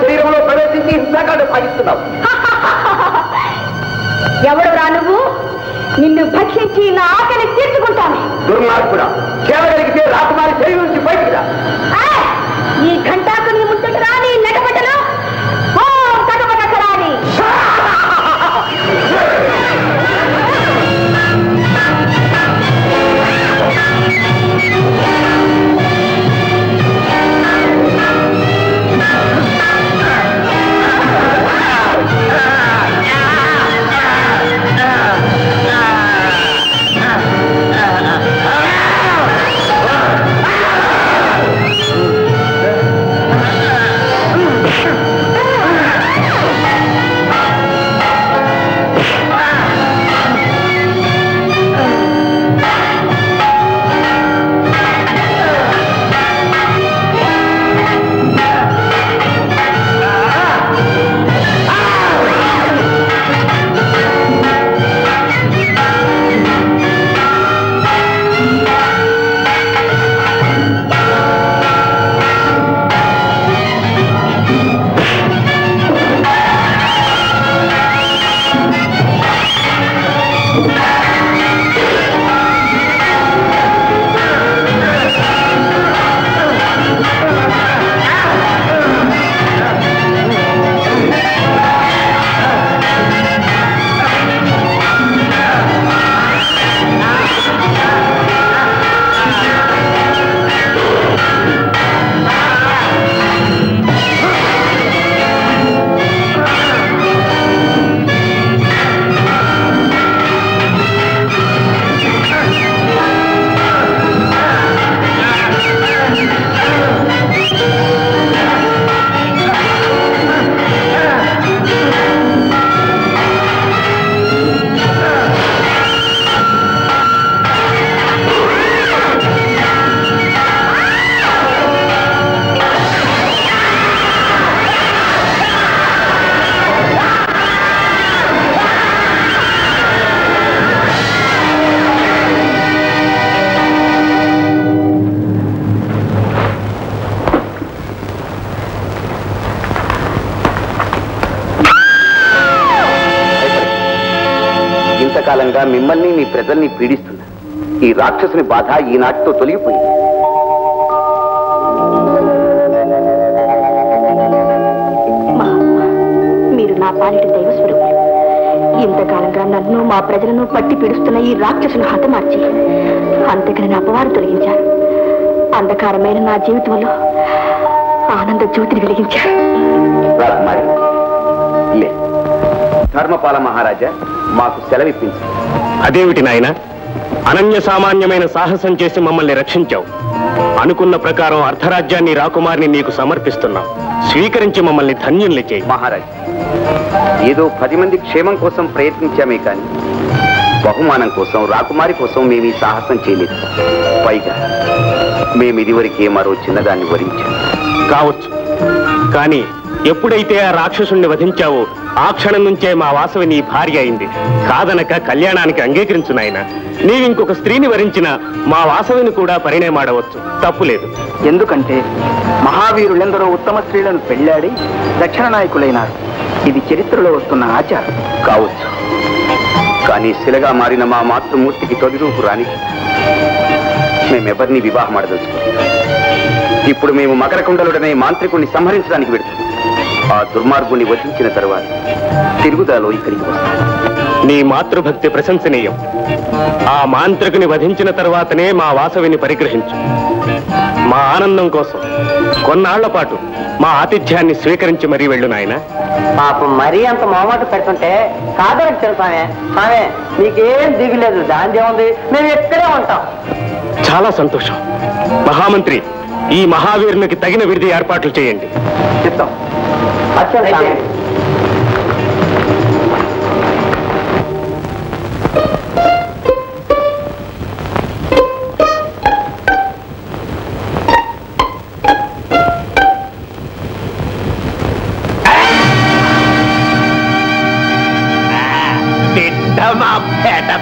శరీరంలో ప్రవేశించి హింసాకాండ సాగిస్తున్నావు. ఎవడు రా నువ్వు? నిన్ను భక్షించి నా ఆకలి తీర్చుకుంటాను. దుర్మార్గుడా, చేయగలిగితే రాకుమారి శరీరం నుంచి బయటికి రా. ఈ ఘంటాకు నీ ముట్టకు రాని నటపటలు తగపటకరాని. ఇంతకాలంగా మిమ్మల్ని మీ ప్రజల్ని పీడిస్తున్నా ఈ రాక్షసుని బాధ ఈనాటితో తొలగిపోయింది. మీరు నా పాలిటి దైవస్వరూపులు. ఇంతకాలంగా నన్ను మా ప్రజలను పట్టి పీడిస్తున్న ఈ రాక్షసును హతమార్చి అంతకని నా అపవారు తొలగించారు. అంధకారమైన నా జీవితంలో ఆనంద జ్యోతిని వెలిగించారు. ధర్మపాల మహారాజా, మాకు సెలవిప్పించు. అదేమిటి నాయన, అనన్య సామాన్యమైన సాహసం చేసి మమ్మల్ని రక్షించావు. అనుకున్న ప్రకారం అర్ధరాజ్యాన్ని రాకుమారిని నీకు సమర్పిస్తున్నాం. స్వీకరించి మమ్మల్ని ధన్యుల్ని చేయి. మహారాజ్, ఏదో 10 మంది క్షేమం కోసం ప్రయత్నించామే కానీ బహుమానం కోసం, రాకుమారి కోసం మేము ఈ సాహసం చేయలేదు. పైగా మేమిదివరకే మరో చిన్నదాన్ని వరించాం. కావచ్చు, కానీ ఎప్పుడైతే ఆ రాక్షసుణ్ణి వధించావో ఆ క్షణం నుంచే మా వాసవి నీ భార్య అయింది. కాదనక కళ్యాణానికి అంగీకరించు నాయన. నీవింకొక స్త్రీని వరించిన మా వాసవిని కూడా పరిణయమాడవచ్చు, తప్పులేదు. ఎందుకంటే మహావీరులెందరో ఉత్తమ స్త్రీలను పెళ్లాడి దక్షిణ నాయకులైనారు. ఇది చరిత్రలో వస్తున్న ఆచారం. కావచ్చు, కానీ శిలగా మారిన మా మాతృమూర్తికి తొలి రూపు రాని మేమెవరిని వివాహం ఆడదలుచుకోలేదు. ఇప్పుడు మేము మకరకుండలుడనే మాంత్రికుణ్ణి సంహరించడానికి వెడుతున్నాం. ఆ దుర్మార్గుని వధించిన తర్వాత తిరుగుదాలో ఇక్కడికి వస్తాం. నీ మాతృభక్తి ప్రశంసనీయం. ఆ మాంత్రికుని వధించిన తర్వాతనే మా వాసవిని పరిగ్రహించు. మా ఆనందం కోసం కొన్నాళ్ల పాటు మా ఆతిథ్యాన్ని స్వీకరించి మరీ వెళ్ళు నాయన. పాపం మరీ అంత మొహమాట పెడుతుంటే కాదని తెలుసామే. ఆమె మీకేం దిగులేదు, దాని ఏముంది, మేము ఎక్కడే ఉంటాం. చాలా సంతోషం. మహామంత్రి, ఈ మహావీరునికి తగిన విడిది ఏర్పాట్లు చేయండి. చెప్తాం.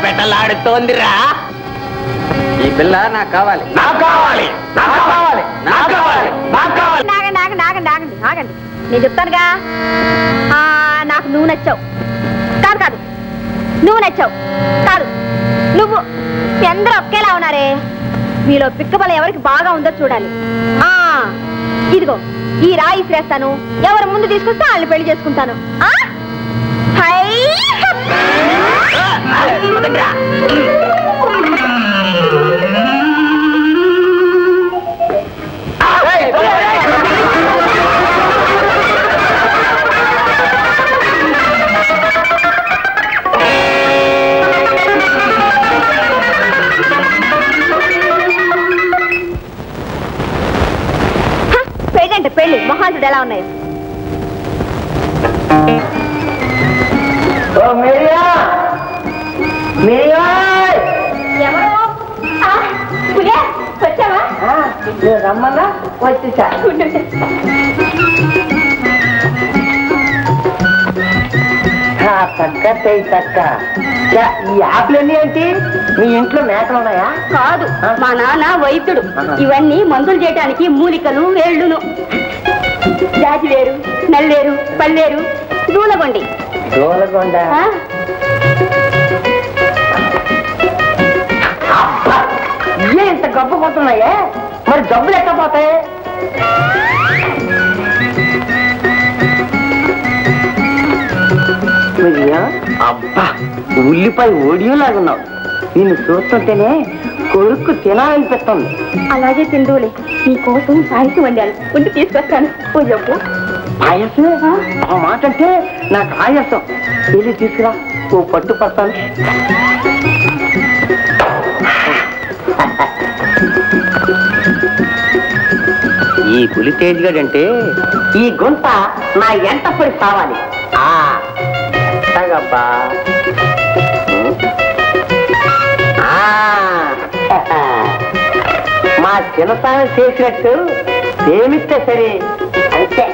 పెట్టలాడుతోందిరా. ఈ పిల్ల నాకు కావాలి, నాకు కావాలి, నాకు కావాలి, నాకు కావాలి, నాకు కావాలి. ఆగండి. నేను చెప్తానుగా. నాకు నువ్వు నచ్చావు. కాదు కాదు, నువ్వు నచ్చావు. కాదు, నువ్వు. అందరూ ఒకేలా ఉన్నారే. మీలో పిక్కబల ఎవరికి బాగా ఉందో చూడాలి. ఇదిగో ఈ రాయి ఇసిరేస్తాను. ఎవరు ముందు తీసుకొస్తే వాళ్ళని పెళ్లి చేసుకుంటాను. పెళ్ళంటే పెళ్లి మహాజుడు ఎలా ఉన్నాయి? రమ్మన్నా వచ్చేసా. తక్క తక్క. ఈ ఆకులన్నీ ఏంటి? మీ ఇంట్లో మేకలు ఉన్నాయా? కాదు, మా నాన్న వైద్యుడు. ఇవన్నీ మందులు చేయడానికి మూలికలు, వేళ్ళును. జాజివేరు, నల్లేరు, పల్లేరు, దూలగొండి. దూలగొండ ఇవే ఇంత గబ్బు పోతున్నాయే, మరి జబ్బులు ఎట్లా పోతాయి? అబ్బా, ఉల్లిపాయ ఓడియోలాగున్నావు. నిన్ను చూస్తుంటేనే కొడుకు తినాలనిపిస్తుంది. అలాగే తిండూలే, నీకోసం పాయసం వండాను. ఉండి తీసుకొస్తాను. ఓ చెప్పు. పాయసం? ఆ మాట అంటే నాకు ఆయాసం. వెళ్ళి తీసుకురా, ఓ పట్టు పడతాను. ఈ పులి తేజ్గాడంటే ఈ గుంట నా ఎంట పడి కావాలి. తగబ్బా. మా చిన్నతనం చేసినట్టు ఏమిస్తే సరే అంతే.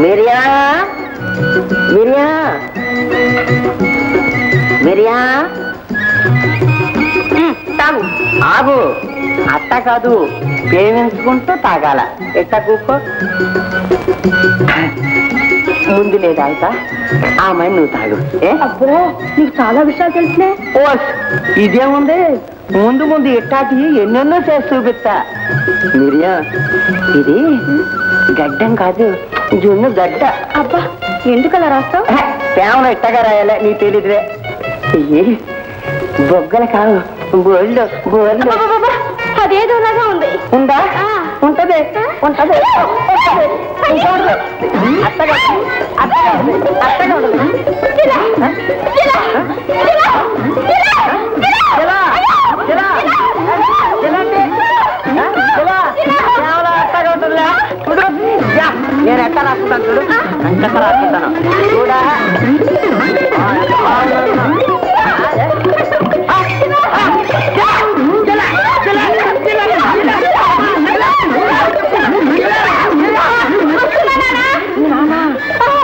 మిరియా మిరియా మిరియా, తాగు. ఆగు, అట్ట కాదు, ప్రేమించుకుంటూ తాగాల. ఎట్టా కూకో. ముందు లేదా అంత ఆ అమ్మాయి నువ్వు తాగు. అబ్బో, నీకు చాలా విషయాలు తెలిసినే. ఓ, ఇదేముంది, ముందు ముందు ఇట్టాటి ఎన్నెన్నో చేసి చూపిస్తా. మిరియా, ఇది గడ్డం కాదు, జున్ను గడ్డ. అబ్బా, ఎందుకలా రాస్తావు? కేవలం ఇట్టగా రాయాలే, నీకు తెలియదులే. బొగ్గలు కాదు, బోళ్ళు బోళ్ళు. అదేదోలాగా ఉంది. ఉందా? ఉంటది ఉంటది. అత్తగా అత్తగా అత్తగా నేను ఎట్ట రాసుకుంటాను చూడు, అంత రాసుకుంటాను చూడా.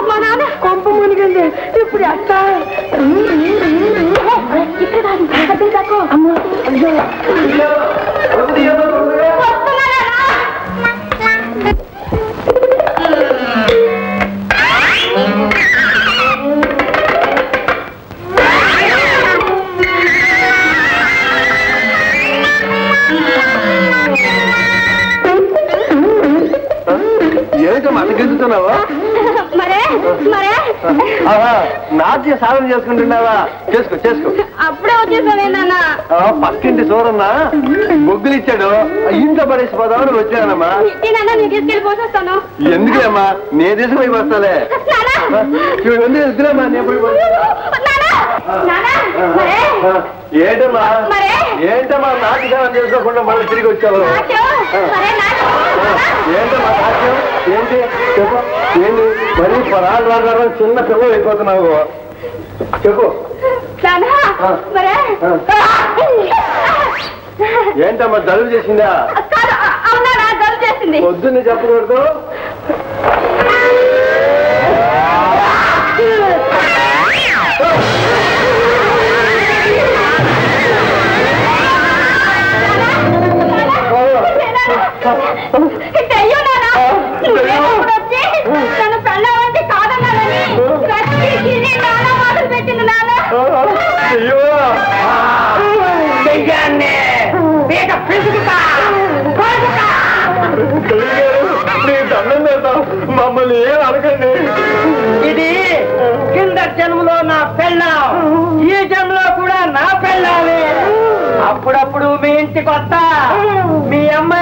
మా నాన్న కొంప మునిగింది. ఇప్పుడు అట్ట ఇక్కడ కాకు. అమ్మ ఏమిటో అతగెందుతున్నావా? మరే మరే నాట్య సాధన చేసుకుంటున్నావా? చేసుకో చేసుకో. అప్పుడే వచ్చేసావేనా? పక్కింటి సూరన్న బొగ్గులు ఇచ్చాడు, ఇంట్లో పడేసిపోదామని వచ్చానమ్మా. నేను తీసుకెళ్ళిపోతాను. ఎందుకేమ్మా, నేను తీసుకుపోయి వస్తాలే. వద్దులేమ్మా, నేను ఏంటమ్మా ఏంటమ్మా నాట్య సేవన చేసుకోకుండా మళ్ళీ తిరిగి వచ్చావు? ఏంటమ్మా నాట్యం ఏంటి చెప్పు. ఏంటి మరి పరాలు రాగారు చిన్న పిల్లలు అయిపోతున్నావు. చెప్పు. ఏంటమ్మా జలుబు చేసిందా? పొద్దున్నే చెప్పకూడదు. అయ్యో నాన్న నువ్వేమప్పుడు వచ్చి నన్ను పెళ్ళావంటే కాదన్నానని నాన్న మాటలు పెట్టింది నాన్న. మమ్మల్ని ఏం అనకండి. ఇది కింద జన్మలో నా పెళ్ళాం, ఈ జన్మలో కూడా నా పెళ్ళామే. అప్పుడప్పుడు మీ ఇంటికి వస్తా, మీ అమ్మ